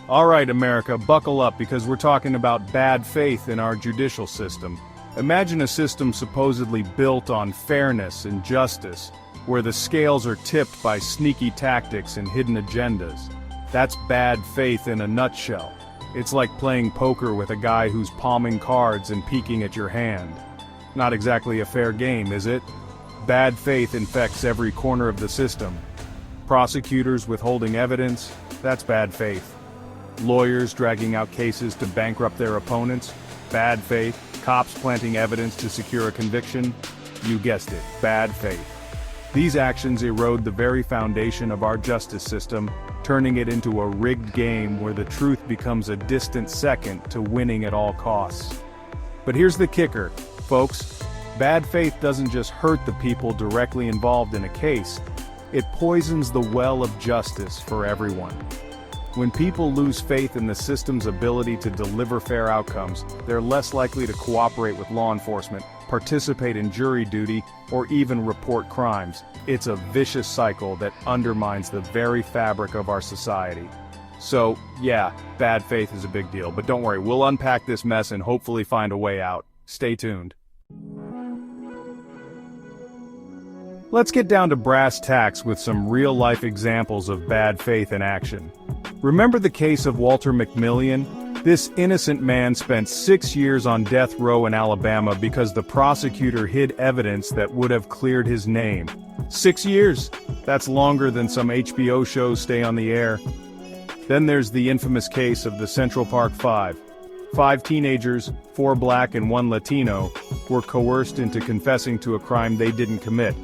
All right, America, buckle up because we're talking about bad faith in our judicial system. Imagine a system supposedly built on fairness and justice, where the scales are tipped by sneaky tactics and hidden agendas. That's bad faith in a nutshell. It's like playing poker with a guy who's palming cards and peeking at your hand. Not exactly a fair game, is it? Bad faith infects every corner of the system. Prosecutors withholding evidence, that's bad faith. Lawyers dragging out cases to bankrupt their opponents, bad faith. Cops planting evidence to secure a conviction, you guessed it, bad faith. These actions erode the very foundation of our justice system, turning it into a rigged game where the truth becomes a distant second to winning at all costs. But here's the kicker, folks. Bad faith doesn't just hurt the people directly involved in a case, it poisons the well of justice for everyone. When people lose faith in the system's ability to deliver fair outcomes, they're less likely to cooperate with law enforcement, participate in jury duty, or even report crimes. It's a vicious cycle that undermines the very fabric of our society. So, yeah, bad faith is a big deal, but don't worry, we'll unpack this mess and hopefully find a way out. Stay tuned. Let's get down to brass tacks with some real-life examples of bad faith in action. Remember the case of Walter McMillian? This innocent man spent 6 years on death row in Alabama because the prosecutor hid evidence that would have cleared his name. 6 years? That's longer than some HBO shows stay on the air. Then there's the infamous case of the Central Park Five. 5 teenagers, 4 black and 1 Latino, were coerced into confessing to a crime they didn't commit.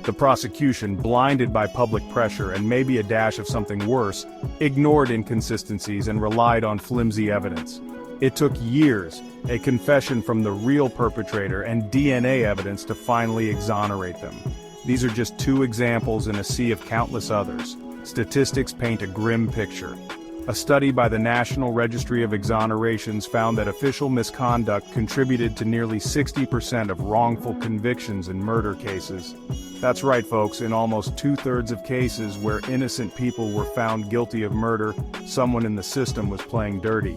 The prosecution, blinded by public pressure and maybe a dash of something worse, ignored inconsistencies and relied on flimsy evidence. It took years, a confession from the real perpetrator and DNA evidence to finally exonerate them. These are just 2 examples in a sea of countless others. Statistics paint a grim picture. A study by the National Registry of Exonerations found that official misconduct contributed to nearly 60% of wrongful convictions in murder cases. That's right, folks, in almost 2/3 of cases where innocent people were found guilty of murder, someone in the system was playing dirty.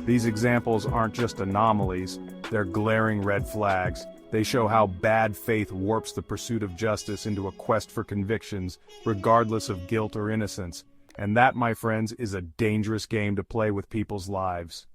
These examples aren't just anomalies, they're glaring red flags. They show how bad faith warps the pursuit of justice into a quest for convictions, regardless of guilt or innocence. And that, my friends, is a dangerous game to play with people's lives.